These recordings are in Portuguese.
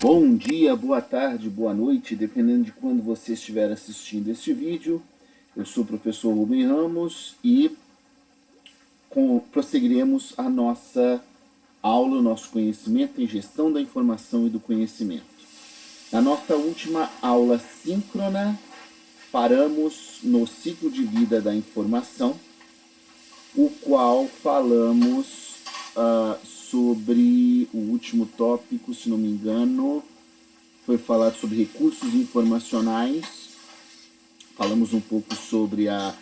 Bom dia, boa tarde, boa noite, dependendo de quando você estiver assistindo este vídeo. Eu sou o professor Rubem Ramos e prosseguiremos a nossa aula, o nosso conhecimento em gestão da informação e do conhecimento. Na nossa última aula síncrona, paramos no ciclo de vida da informação, o qual falamos sobre o último tópico, se não me engano, foi falado sobre recursos informacionais. Falamos um pouco sobre a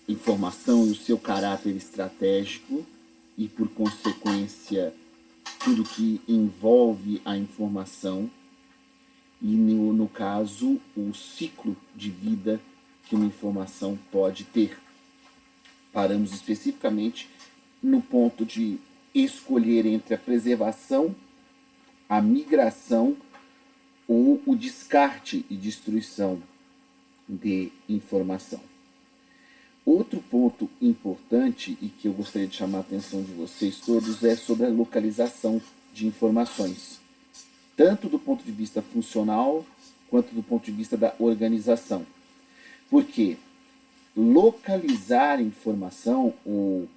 informação e o seu caráter estratégico e, por consequência, tudo que envolve a informação e, no caso, o ciclo de vida que uma informação pode ter. Paramos especificamente no ponto de escolher entre a preservação, a migração ou o descarte e destruição de informação. Outro ponto importante e que eu gostaria de chamar a atenção de vocês todos é sobre a localização de informações, tanto do ponto de vista funcional quanto do ponto de vista da organização. Porque localizar informação ou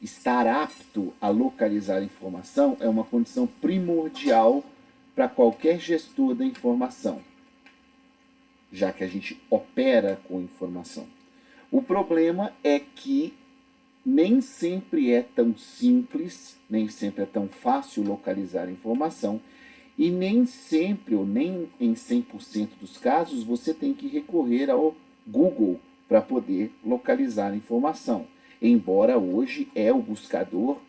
estar apto a localizar informação é uma condição primordial para qualquer gestor da informação, já que a gente opera com informação. O problema é que nem sempre é tão simples, nem sempre é tão fácil localizar informação, e nem sempre, ou nem em 100% dos casos, você tem que recorrer ao Google para poder localizar informação, embora hoje é o buscador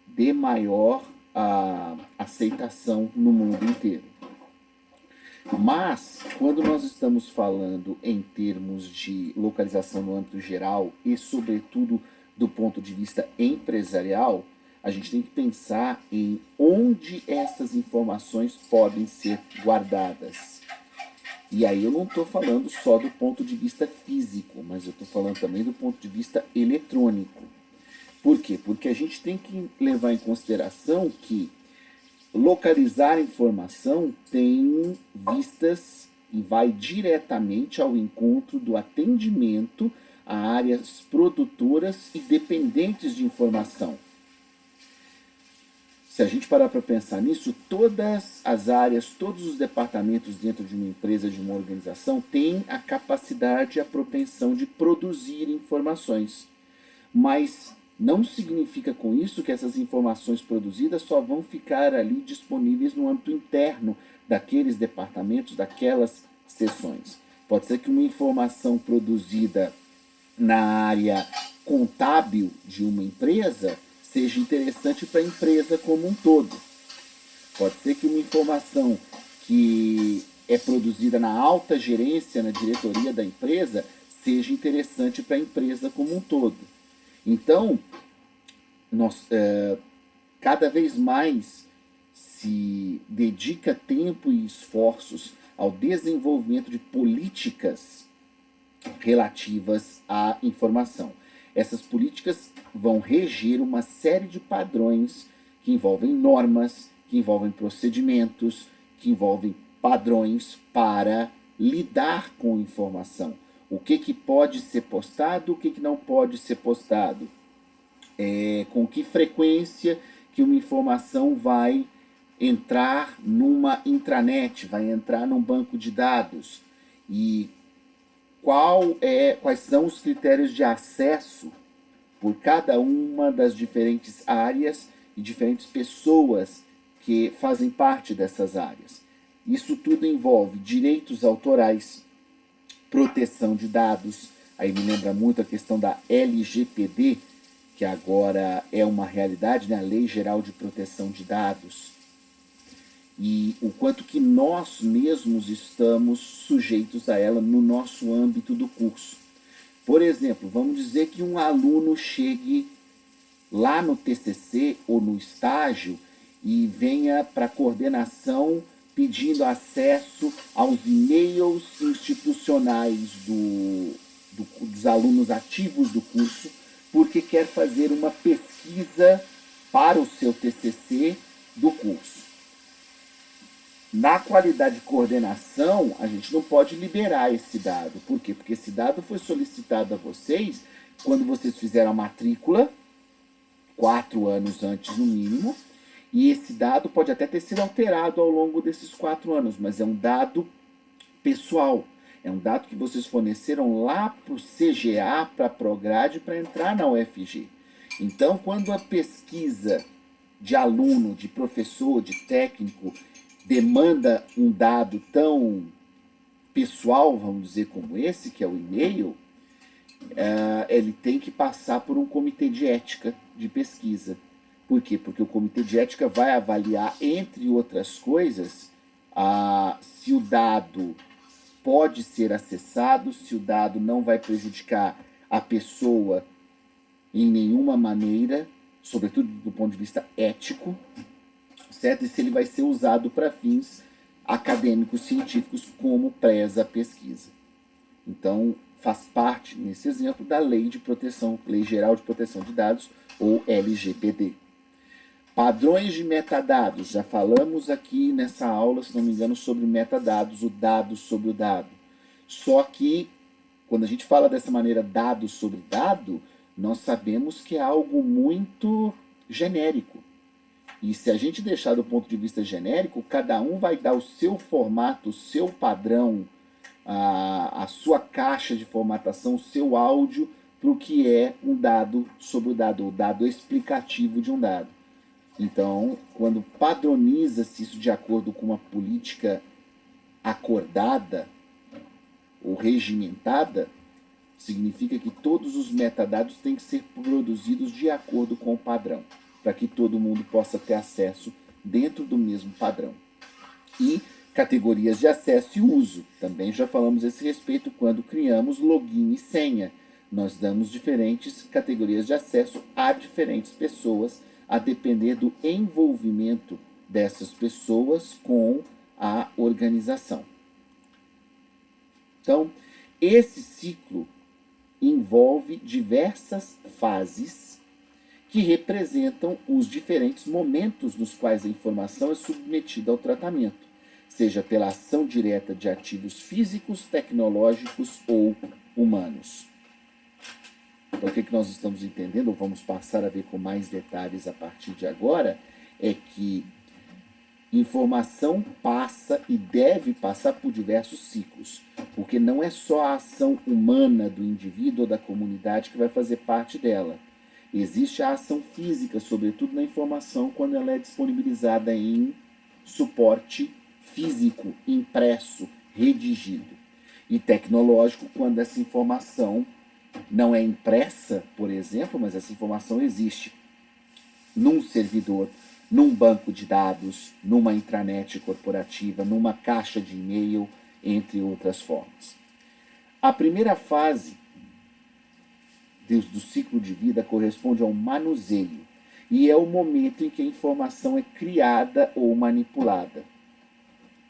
de maior aceitação no mundo inteiro. Mas, quando nós estamos falando em termos de localização no âmbito geral e, sobretudo, do ponto de vista empresarial, a gente tem que pensar em onde essas informações podem ser guardadas. E aí eu não estou falando só do ponto de vista físico, mas eu estou falando também do ponto de vista eletrônico. Por quê? Porque a gente tem que levar em consideração que localizar informação tem vistas e vai diretamente ao encontro do atendimento a áreas produtoras e dependentes de informação. Se a gente parar para pensar nisso, todas as áreas, todos os departamentos dentro de uma empresa, de uma organização, têm a capacidade, a propensão de produzir informações. Mas não significa com isso que essas informações produzidas só vão ficar ali disponíveis no âmbito interno daqueles departamentos, daquelas seções. Pode ser que uma informação produzida na área contábil de uma empresa seja interessante para a empresa como um todo. Pode ser que uma informação que é produzida na alta gerência, na diretoria da empresa, seja interessante para a empresa como um todo. Então, cada vez mais se dedica tempo e esforços ao desenvolvimento de políticas relativas à informação. Essas políticas vão reger uma série de padrões que envolvem normas, que envolvem procedimentos, que envolvem padrões para lidar com informação. O que pode ser postado, o que não pode ser postado. Com que frequência que uma informação vai entrar numa intranet, vai entrar num banco de dados. E quais são os critérios de acesso por cada uma das diferentes áreas e diferentes pessoas que fazem parte dessas áreas. Isso tudo envolve direitos autorais, proteção de dados. Aí me lembra muito a questão da LGPD, que agora é uma realidade, né? A Lei Geral de Proteção de Dados. E o quanto que nós mesmos estamos sujeitos a ela no nosso âmbito do curso. Por exemplo, vamos dizer que um aluno chegue lá no TCC ou no estágio e venha para a coordenação pedindo acesso aos e-mails institucionais dos alunos ativos do curso, porque quer fazer uma pesquisa para o seu TCC do curso. Na qualidade de coordenação, a gente não pode liberar esse dado. Por quê? Porque esse dado foi solicitado a vocês quando vocês fizeram a matrícula, 4 anos antes no mínimo, e esse dado pode até ter sido alterado ao longo desses 4 anos, mas é um dado pessoal. É um dado que vocês forneceram lá para o CGA, para a Prograde, para entrar na UFG. Então, quando a pesquisa de aluno, de professor, de técnico, demanda um dado tão pessoal, vamos dizer, como esse, que é o e-mail, ele tem que passar por um comitê de ética de pesquisa. Por quê? Porque o comitê de ética vai avaliar, entre outras coisas, se o dado pode ser acessado, se o dado não vai prejudicar a pessoa em nenhuma maneira, sobretudo do ponto de vista ético, certo? E se ele vai ser usado para fins acadêmicos, científicos, como preza a pesquisa. Então, faz parte, nesse exemplo, da Lei Geral de Proteção de Dados, ou LGPD. Padrões de metadados. Já falamos aqui nessa aula, se não me engano, sobre metadados, o dado sobre o dado. Só que, quando a gente fala dessa maneira, dado sobre dado, nós sabemos que é algo muito genérico. E se a gente deixar do ponto de vista genérico, cada um vai dar o seu formato, o seu padrão, a sua caixa de formatação, o seu áudio para o que é um dado sobre o dado, o dado explicativo de um dado. Então, quando padroniza-se isso de acordo com uma política acordada ou regimentada, significa que todos os metadados têm que ser produzidos de acordo com o padrão, para que todo mundo possa ter acesso dentro do mesmo padrão. E categorias de acesso e uso. Também já falamos a esse respeito quando criamos login e senha. Nós damos diferentes categorias de acesso a diferentes pessoas, a depender do envolvimento dessas pessoas com a organização. Então, esse ciclo envolve diversas fases que representam os diferentes momentos nos quais a informação é submetida ao tratamento, seja pela ação direta de ativos físicos, tecnológicos ou humanos. Então, o que nós estamos entendendo, ou vamos passar a ver com mais detalhes a partir de agora, é que informação passa e deve passar por diversos ciclos, porque não é só a ação humana do indivíduo ou da comunidade que vai fazer parte dela. Existe a ação física, sobretudo na informação, quando ela é disponibilizada em suporte físico, impresso, redigido. E tecnológico, quando essa informação não é impressa, por exemplo, mas essa informação existe num servidor, num banco de dados, numa intranet corporativa, numa caixa de e-mail, entre outras formas. A primeira fase do ciclo de vida corresponde ao manuseio e é o momento em que a informação é criada ou manipulada.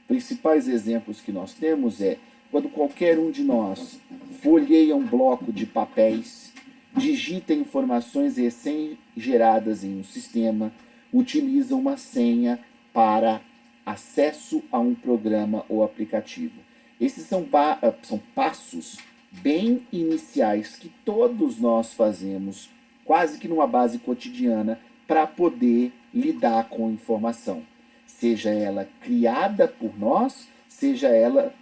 Principais exemplos que nós temos é quando qualquer um de nós folheia um bloco de papéis, digita informações recém-geradas em um sistema, utiliza uma senha para acesso a um programa ou aplicativo. Esses são passos bem iniciais que todos nós fazemos, quase que numa base cotidiana, para poder lidar com informação. Seja ela criada por nós, seja ela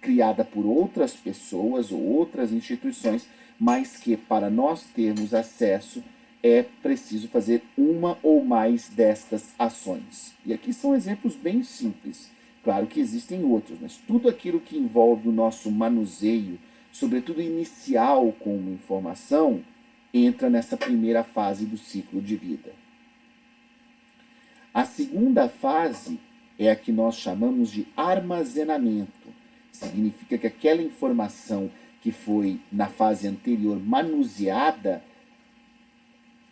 criada por outras pessoas ou outras instituições, mas que para nós termos acesso é preciso fazer uma ou mais destas ações. E aqui são exemplos bem simples. Claro que existem outros, mas tudo aquilo que envolve o nosso manuseio, sobretudo inicial com uma informação, entra nessa primeira fase do ciclo de vida. A segunda fase é a que nós chamamos de armazenamento. Significa que aquela informação que foi na fase anterior manuseada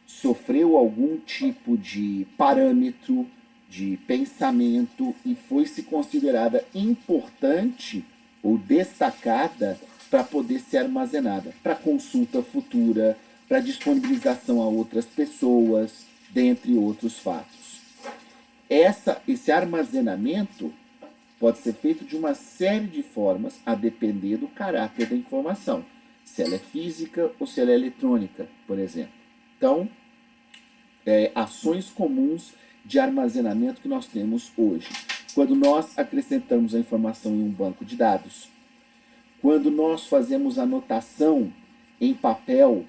sofreu algum tipo de parâmetro, de pensamento e foi-se considerada importante ou destacada para poder ser armazenada, para consulta futura, para disponibilização a outras pessoas, dentre outros fatos. Esse armazenamento pode ser feito de uma série de formas, a depender do caráter da informação, se ela é física ou se ela é eletrônica, por exemplo. Então, ações comuns de armazenamento que nós temos hoje. Quando nós acrescentamos a informação em um banco de dados, quando nós fazemos anotação em papel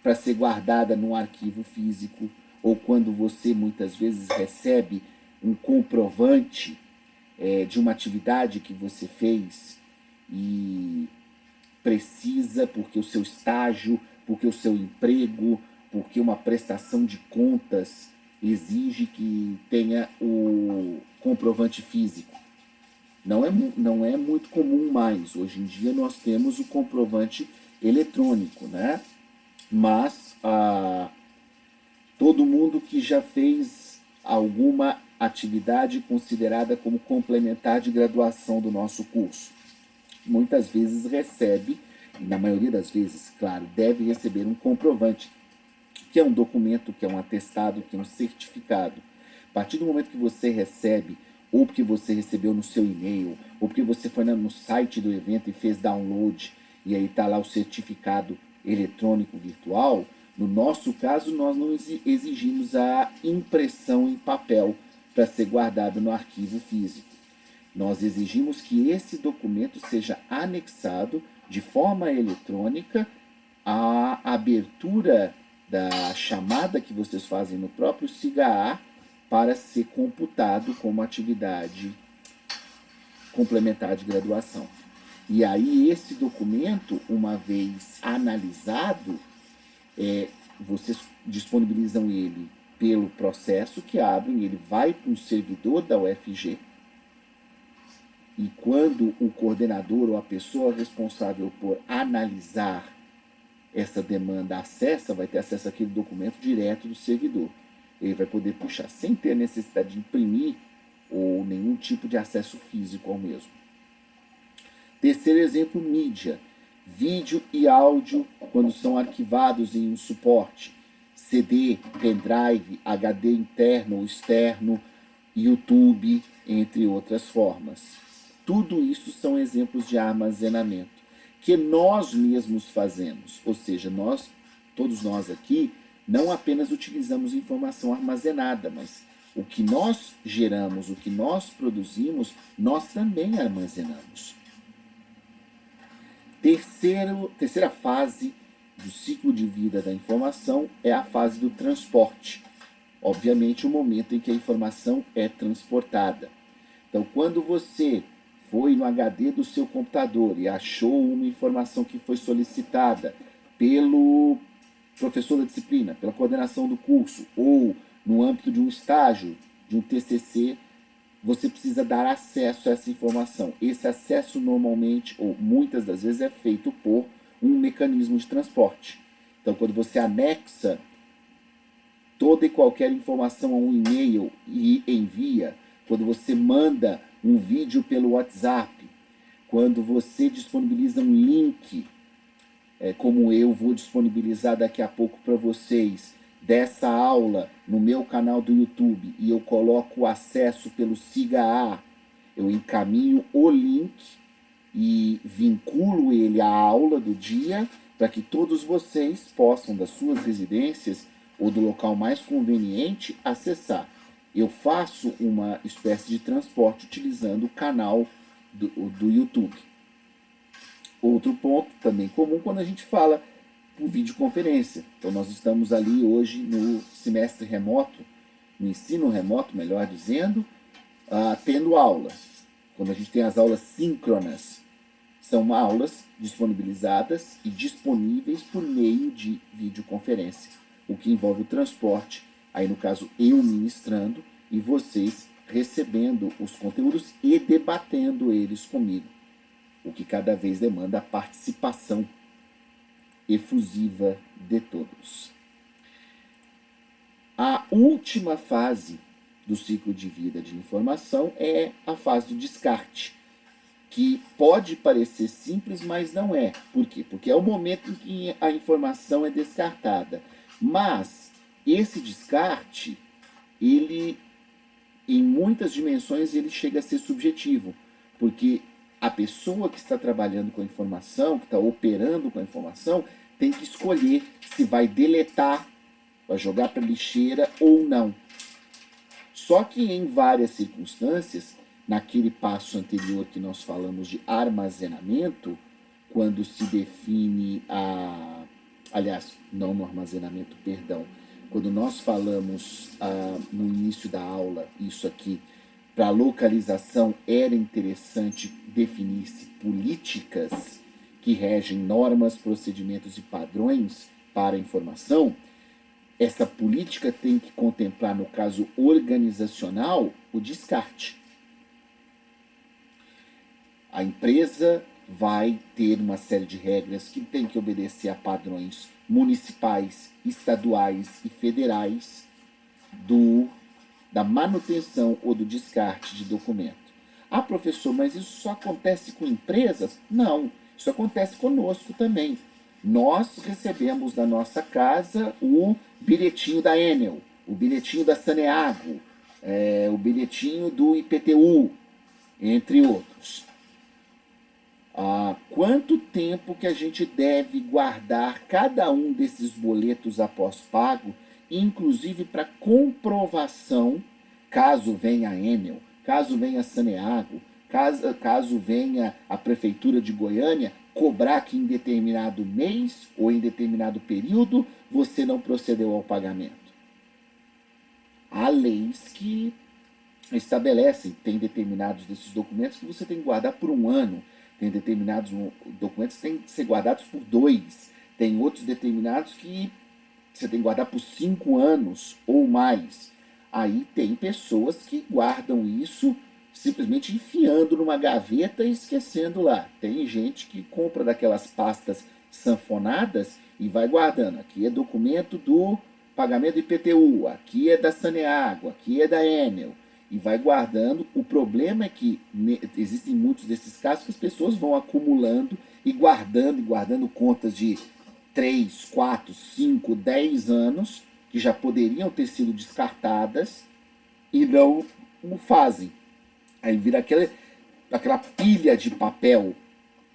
para ser guardada num arquivo físico, ou quando você muitas vezes recebe um comprovante de uma atividade que você fez e precisa, porque o seu estágio, porque o seu emprego, porque uma prestação de contas exige que tenha o comprovante físico. Não é muito comum mais. Hoje em dia nós temos o comprovante eletrônico, né? Mas todo mundo que já fez alguma atividade considerada como complementar de graduação do nosso curso, muitas vezes recebe, e na maioria das vezes, claro, deve receber um comprovante, que é um documento, que é um atestado, que é um certificado. A partir do momento que você recebe, ou porque você recebeu no seu e-mail, ou porque você foi no site do evento e fez download, e aí está lá o certificado eletrônico virtual, no nosso caso, nós não exigimos a impressão em papel para ser guardado no arquivo físico. Nós exigimos que esse documento seja anexado de forma eletrônica à abertura da chamada que vocês fazem no próprio SIGA para ser computado como atividade complementar de graduação. E aí esse documento, uma vez analisado, vocês disponibilizam ele pelo processo que abrem, ele vai para um servidor da UFG, e quando o coordenador ou a pessoa responsável por analisar essa demanda acessa, vai ter acesso àquele documento direto do servidor. Ele vai poder puxar sem ter necessidade de imprimir ou nenhum tipo de acesso físico ao mesmo. Terceiro exemplo, mídia. Vídeo e áudio, quando são arquivados em um suporte, CD, pendrive, HD interno ou externo, YouTube, entre outras formas. Tudo isso são exemplos de armazenamento que nós mesmos fazemos, ou seja, todos nós aqui, não apenas utilizamos informação armazenada, mas o que nós geramos, o que nós produzimos, nós também armazenamos. Terceira fase do ciclo de vida da informação é a fase do transporte. Obviamente, o momento em que a informação é transportada. Então, quando você foi no HD do seu computador e achou uma informação que foi solicitada pelo professor da disciplina, pela coordenação do curso, ou no âmbito de um estágio, de um TCC, você precisa dar acesso a essa informação. Esse acesso normalmente, ou muitas das vezes, é feito por um mecanismo de transporte. Então, quando você anexa toda e qualquer informação a um e-mail e envia, quando você manda um vídeo pelo WhatsApp, quando você disponibiliza um link, como eu vou disponibilizar daqui a pouco para vocês, dessa aula no meu canal do YouTube, e eu coloco o acesso pelo SIGA, eu encaminho o link e vinculo ele à aula do dia, para que todos vocês possam, das suas residências ou do local mais conveniente, acessar. Eu faço uma espécie de transporte utilizando o canal do YouTube. Outro ponto também comum quando a gente fala por videoconferência. Então nós estamos ali hoje no semestre remoto, no ensino remoto, melhor dizendo, tendo aula. Quando a gente tem as aulas síncronas, são aulas disponibilizadas e disponíveis por meio de videoconferência, o que envolve o transporte, aí no caso eu ministrando e vocês recebendo os conteúdos e debatendo eles comigo, o que cada vez demanda a participação efusiva de todos. A última fase do ciclo de vida de informação é a fase do descarte, que pode parecer simples, mas não é. Por quê? Porque é o momento em que a informação é descartada. Mas esse descarte, ele em muitas dimensões ele chega a ser subjetivo, porque a pessoa que está trabalhando com a informação, que está operando com a informação, tem que escolher se vai deletar, vai jogar para lixeira ou não. Só que em várias circunstâncias, naquele passo anterior que nós falamos de armazenamento, quando se define aliás, não no armazenamento, perdão, quando nós falamos no início da aula, isso aqui, para localização era interessante definir-se políticas que regem normas, procedimentos e padrões para a informação. Essa política tem que contemplar, no caso organizacional, o descarte. A empresa vai ter uma série de regras que tem que obedecer a padrões municipais, estaduais e federais da manutenção ou do descarte de documento. Ah, professor, mas isso só acontece com empresas? Não, isso acontece conosco também. Nós recebemos da nossa casa o bilhetinho da Enel, o bilhetinho da Saneago, o bilhetinho do IPTU, entre outros. Quanto tempo que a gente deve guardar cada um desses boletos após pago, inclusive para comprovação, caso venha a Enel, caso venha a Saneago, caso venha a Prefeitura de Goiânia, cobrar que em determinado mês ou em determinado período você não procedeu ao pagamento. Há leis que estabelecem, tem determinados desses documentos que você tem que guardar por 1 ano, tem determinados documentos que têm que ser guardados por 2, tem outros determinados que você tem que guardar por 5 anos ou mais. Aí tem pessoas que guardam isso simplesmente enfiando numa gaveta e esquecendo lá. Tem gente que compra daquelas pastas sanfonadas e vai guardando. Aqui é documento do pagamento do IPTU, aqui é da Saneago, aqui é da Enel. E vai guardando. O problema é que existem muitos desses casos que as pessoas vão acumulando e guardando contas de 3, 4, 5, 10 anos que já poderiam ter sido descartadas e não o fazem. Aí vira aquela pilha de papel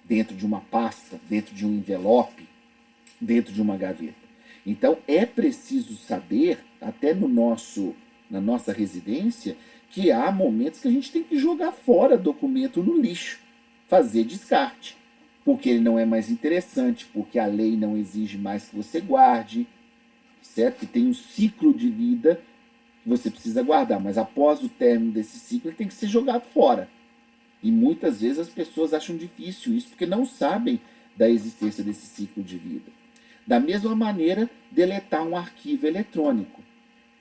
dentro de uma pasta, dentro de um envelope, dentro de uma gaveta. Então é preciso saber, até na nossa residência, que há momentos que a gente tem que jogar fora documento no lixo, fazer descarte, porque ele não é mais interessante, porque a lei não exige mais que você guarde, certo? E tem um ciclo de vida que você precisa guardar, mas após o término desse ciclo ele tem que ser jogado fora. E muitas vezes as pessoas acham difícil isso porque não sabem da existência desse ciclo de vida. Da mesma maneira, deletar um arquivo eletrônico.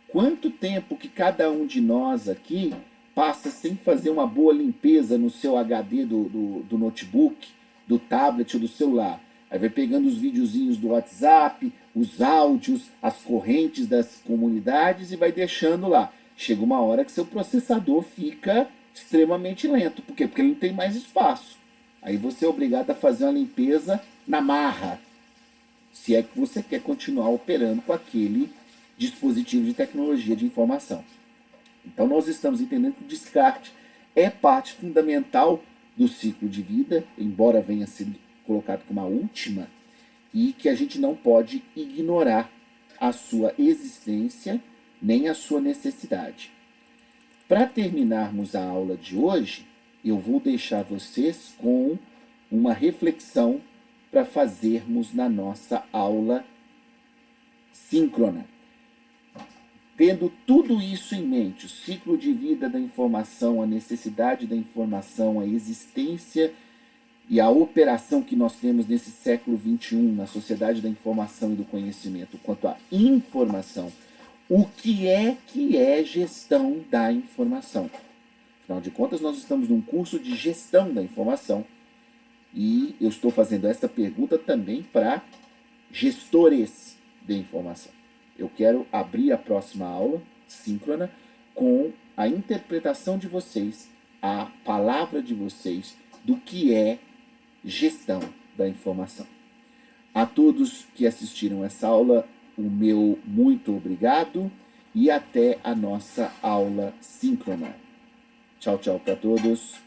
Quanto tempo que cada um de nós aqui passa sem fazer uma boa limpeza no seu HD do notebook, do tablet ou do celular? Aí vai pegando os videozinhos do WhatsApp, os áudios, as correntes das comunidades e vai deixando lá. Chega uma hora que seu processador fica extremamente lento. Por quê? Porque ele não tem mais espaço. Aí você é obrigado a fazer uma limpeza na marra, se é que você quer continuar operando com aquele dispositivo de tecnologia de informação. Então nós estamos entendendo que o descarte é parte fundamental do ciclo de vida, embora venha sendo colocado como a última, e que a gente não pode ignorar a sua existência nem a sua necessidade. Para terminarmos a aula de hoje, eu vou deixar vocês com uma reflexão para fazermos na nossa aula síncrona. Tendo tudo isso em mente, o ciclo de vida da informação, a necessidade da informação, a existência e a operação que nós temos nesse século XXI, na sociedade da informação e do conhecimento, quanto à informação, o que é gestão da informação? Afinal de contas, nós estamos num curso de gestão da informação e eu estou fazendo esta pergunta também para gestores de informação. Eu quero abrir a próxima aula, síncrona, com a interpretação de vocês, a palavra de vocês, do que é gestão da informação. A todos que assistiram essa aula, o meu muito obrigado e até a nossa aula síncrona. Tchau, tchau para todos.